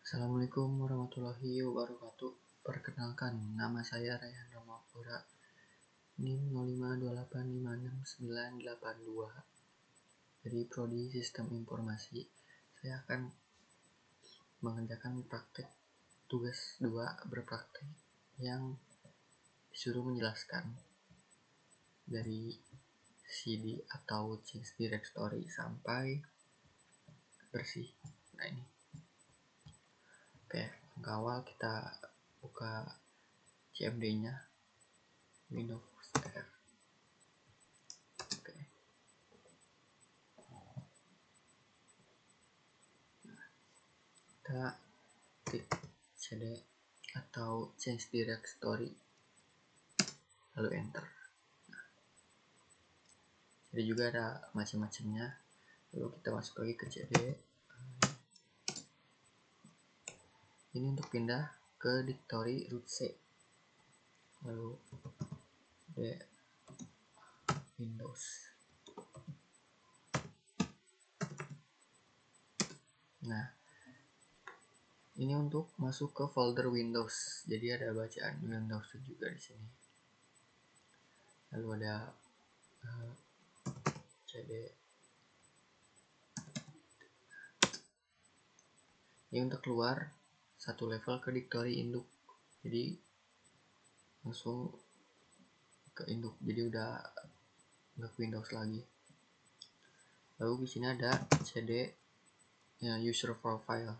Assalamualaikum warahmatullahi wabarakatuh. Perkenalkan, nama saya Rayhan Ramapura, NIM 0528569982 dari Prodi Sistem Informasi. Saya akan mengerjakan praktek tugas 2 berpraktek yang disuruh menjelaskan dari CD atau change directory sampai bersih. Nah ini. Oke, langkah awal kita buka CMD-nya, Windows F. Oke. Kita klik CD atau change directory, lalu enter. Jadi juga ada macam-macamnya. Lalu kita masuk lagi ke CD. Ini untuk pindah ke directory root C. Lalu D Windows. Nah, ini untuk masuk ke folder Windows. Jadi ada bacaan Windows juga di sini. Lalu ada CD. Ini untuk keluar satu level ke directory induk. Jadi langsung ke induk. Jadi udah nggak ke Windows lagi. Lalu di sini ada CD ya, user profile.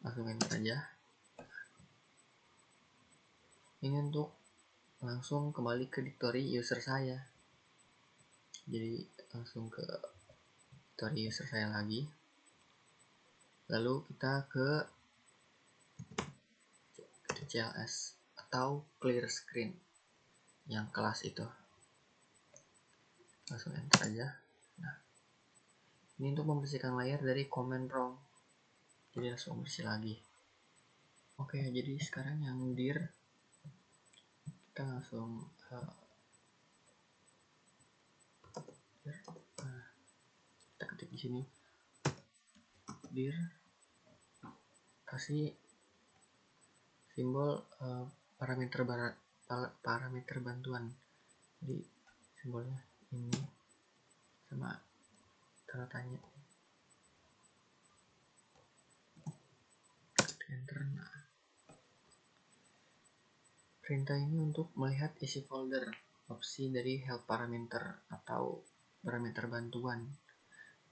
Langsung enter aja. Ini untuk langsung kembali ke directory user saya. Jadi langsung ke directory user saya lagi. Lalu kita ke CLS atau clear screen yang kelas itu. Langsung enter aja. Nah, ini untuk membersihkan layar dari command prompt. Jadi langsung bersih lagi. Oke, jadi sekarang yang dir kita langsung kita ketik di sini dir, kasih simbol parameter bantuan. Jadi simbolnya ini sama tanda tanya. Enter. Nah, perintah ini untuk melihat isi folder, opsi dari help parameter atau parameter bantuan.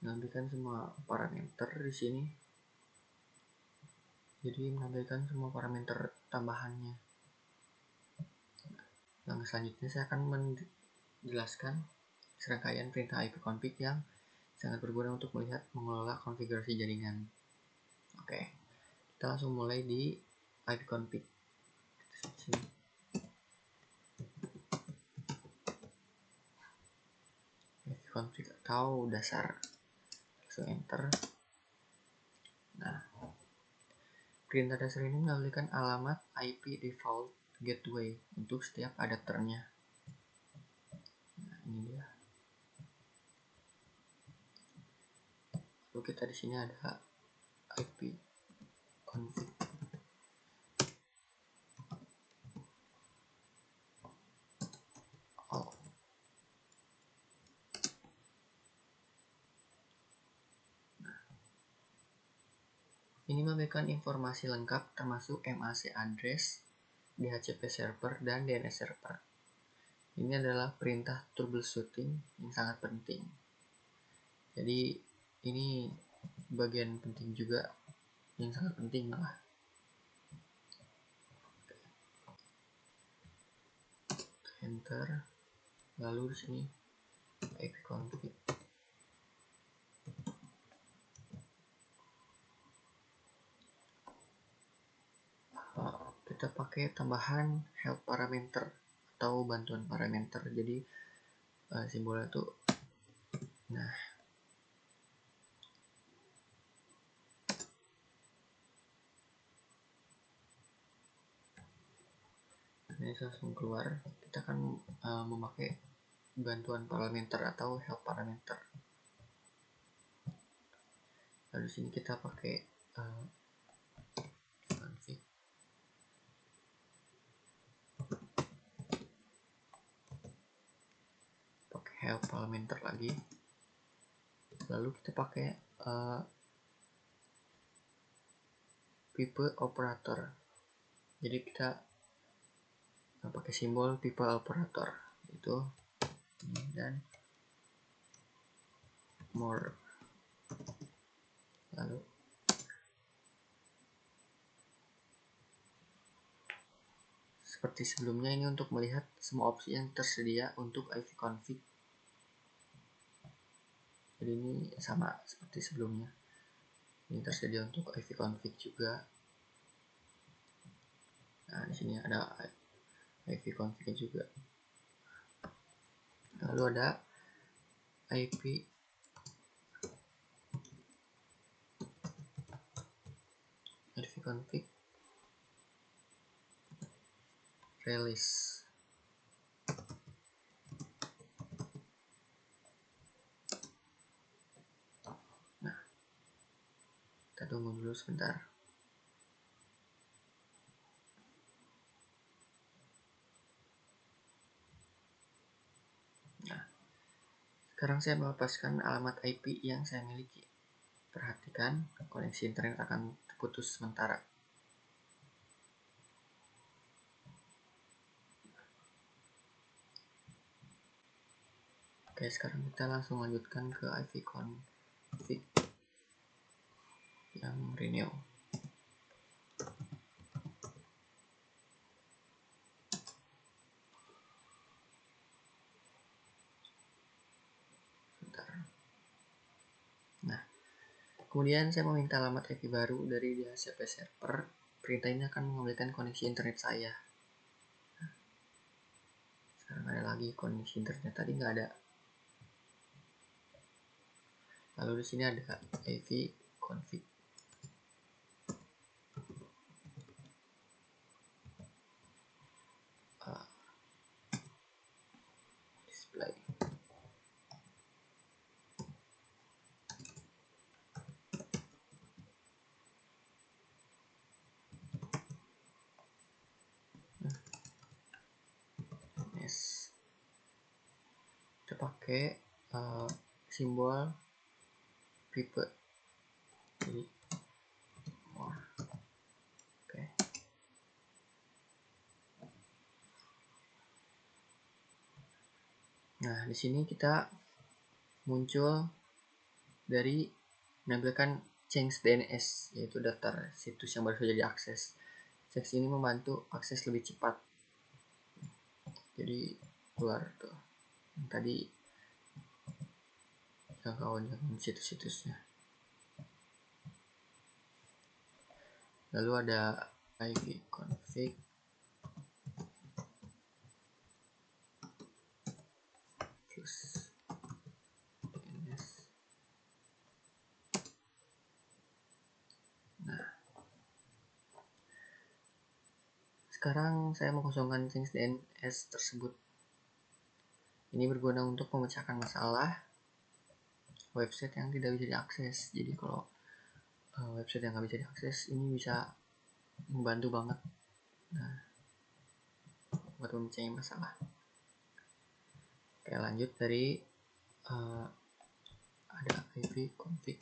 Menampilkan semua parameter di sini. Jadi menampilkan semua parameter tambahannya. Yang selanjutnya saya akan menjelaskan serangkaian perintah ipconfig yang sangat berguna untuk melihat mengelola konfigurasi jaringan. Oke, kita langsung mulai di ipconfig. Ipconfig atau dasar. Langsung enter. Nah, perintah dasar ini menampilkan alamat IP default gateway untuk setiap adapternya. Nah, ini dia. Lalu kita di sini ada IP config. Ini memberikan informasi lengkap termasuk MAC address, DHCP server, dan DNS server. Ini adalah perintah troubleshooting yang sangat penting. Jadi ini bagian penting juga, yang sangat penting malah. Enter. Lalu di sini ipconfig. Kita pakai tambahan help parameter atau bantuan parameter. Jadi simbolnya tuh nah, ini langsung keluar. Kita akan memakai bantuan parameter atau help parameter. Lalu di sini kita pakai config, pakai help parameter lagi. Lalu kita pakai pipe operator. Jadi kita pakai simbol pipe operator itu ini, dan more. Lalu seperti sebelumnya, ini untuk melihat semua opsi yang tersedia untuk ivconfig. Jadi ini sama seperti sebelumnya. Ini tersedia untuk ivconfig juga. Nah, di sini ada ivconfig juga. Lalu ada ivconfig release. Nah, kita tunggu dulu sebentar. Nah, sekarang saya melepaskan alamat IP yang saya miliki. Perhatikan, koneksi internet akan terputus sementara. Oke, sekarang kita langsung lanjutkan ke ivconfig yang renew. Nah, kemudian saya meminta alamat IP baru dari DHCP server. Perintah ini akan mengembalikan koneksi internet saya. Nah, sekarang ada lagi koneksi internet, tadi nggak ada. Lalu di sini ada ivconfig display. Yes. Kita pakai simbol pipe. Jadi more. Oke. Nah, di sini kita muncul dari menampilkan change DNS, yaitu daftar situs yang baru saja diakses. Change ini membantu akses lebih cepat. Jadi keluar tuh yang tadi jangkauan situs-situsnya. Lalu ada ivconfig plus DNS. Nah, sekarang saya mengosongkan change DNS tersebut. Ini berguna untuk memecahkan masalah website yang tidak bisa diakses. Jadi kalau website yang nggak bisa diakses, ini bisa membantu banget. Nah, buat memecahkan masalah. Oke, lanjut dari ada ivconfig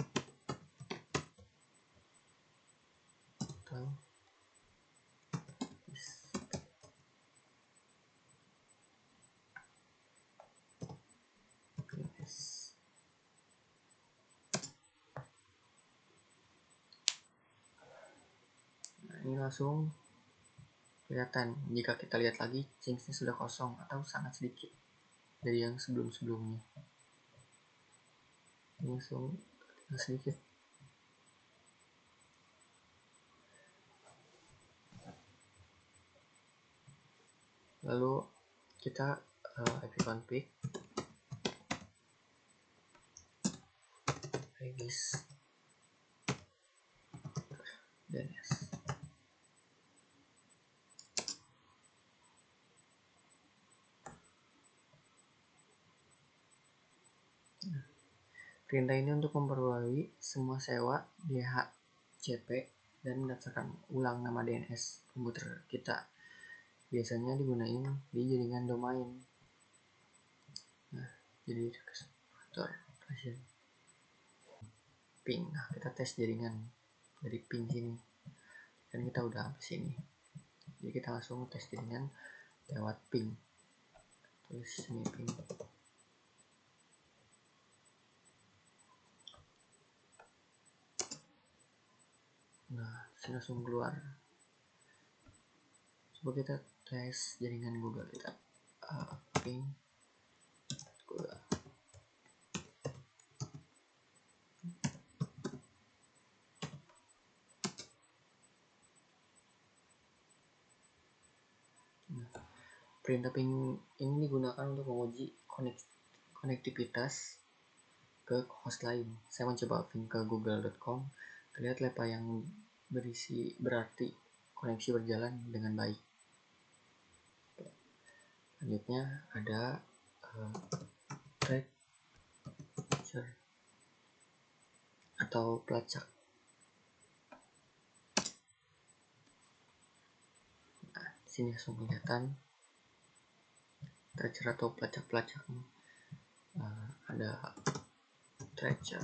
atau ini langsung kelihatan. Jika kita lihat lagi, change-nya sudah kosong atau sangat sedikit dari yang sebelum-sebelumnya. Ini langsung sedikit. Lalu kita ivconfig release DNS. Perintah ini untuk memperbarui semua sewa DHCP dan mendaftarkan ulang nama DNS komputer kita. Biasanya digunain di jaringan domain. Nah, jadi faktor ping. Nah, kita tes jaringan dari ping sini. Dan kita udah sampai sini. Jadi kita langsung tes jaringan lewat ping. Tulis sini ping. Nah, sini langsung keluar. Coba kita tes jaringan Google kita. Ping Google. Perintah ping ini digunakan untuk menguji konektivitas ke host lain. Saya mencoba ping ke google.com. Terlihat lepa yang berisi berarti koneksi berjalan dengan baik. Selanjutnya ada tracer atau pelacak. Nah, sini langsung kelihatan tracer atau pelacak-pelacak. Ada tracer.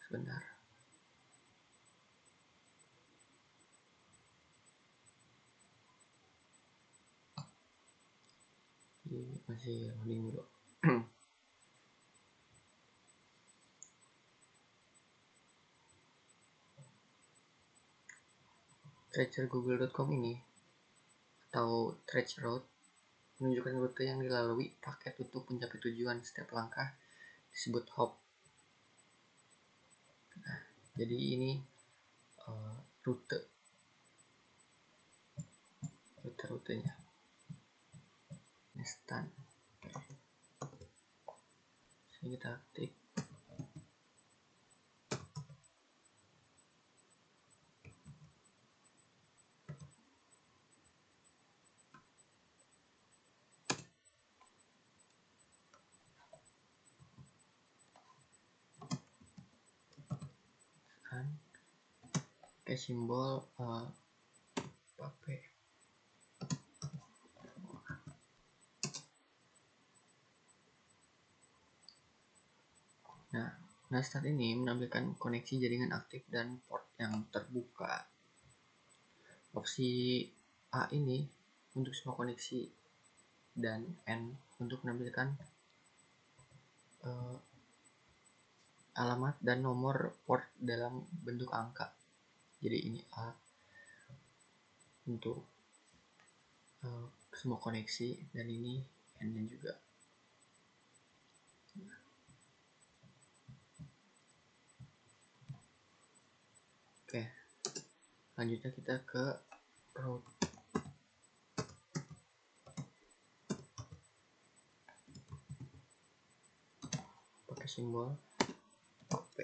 Sebentar. Ini masih loading dulu. Tracer google.com ini atau tracer route menunjukkan rute yang dilalui paket untuk mencapai tujuan. Setiap langkah disebut hop. Nah, jadi ini rutenya. Instan. Sini kita ketik. Pakai simbol pakai. Nah, start ini menampilkan koneksi jaringan aktif dan port yang terbuka. Opsi A ini untuk semua koneksi dan N untuk menampilkan alamat dan nomor port dalam bentuk angka. Jadi ini A untuk semua koneksi dan ini N-nya juga. Oke, selanjutnya kita ke route. Pakai simbol P.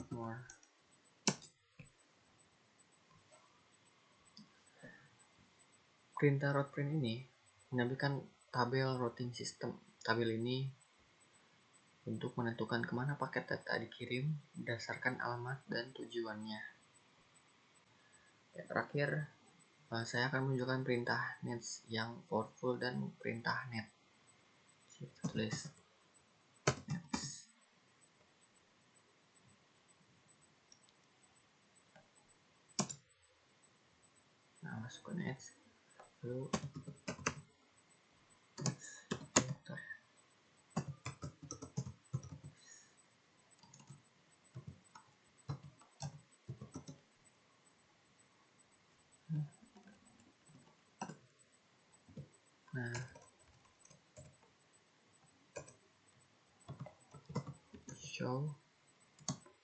More. Perintah route print ini menampilkan tabel routing system. Tabel ini untuk menentukan kemana paket data dikirim berdasarkan alamat dan tujuannya. Terakhir, saya akan menunjukkan perintah net yang powerful dan perintah net. Kita tulis net. Nah, masuk ke net. Lalu show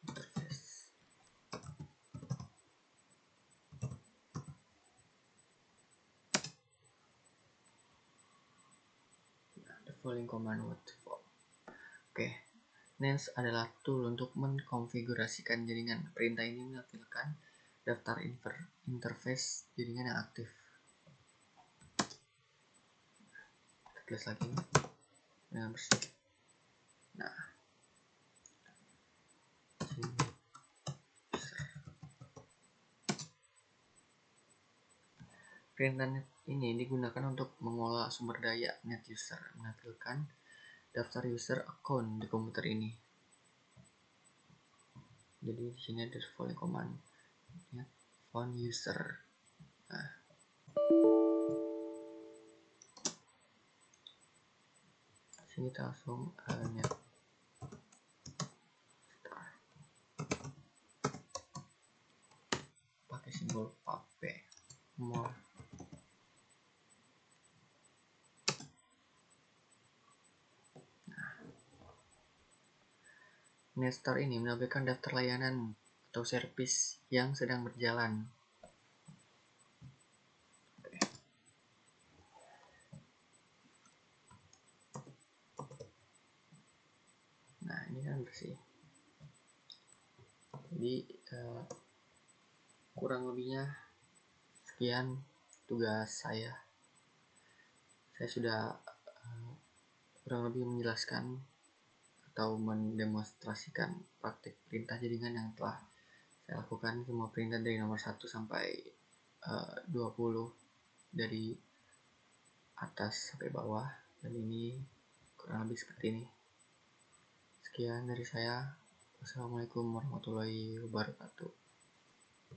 interface. following command waterfall. Oke, Nance adalah tool untuk mengkonfigurasikan jaringan. Perintah ini menampilkan daftar interface jaringan yang aktif. Tulis lagi dengan bersih. Nah, perintah net ini digunakan untuk mengolah sumber daya net user, menampilkan daftar user account di komputer ini. Jadi di sini ada following command, ya, phone user. Nah, sini kita langsung net pakai simbol pape more. Netstar ini menampilkan daftar layanan atau servis yang sedang berjalan. Nah, ini kan bersih. Jadi kurang lebihnya sekian tugas saya. Saya sudah kurang lebih menjelaskan atau mendemonstrasikan praktik perintah jaringan yang telah saya lakukan. Semua perintah dari nomor 1 sampai 20 dari atas sampai bawah, dan ini kurang lebih seperti ini. Sekian dari saya. Wassalamualaikum warahmatullahi wabarakatuh.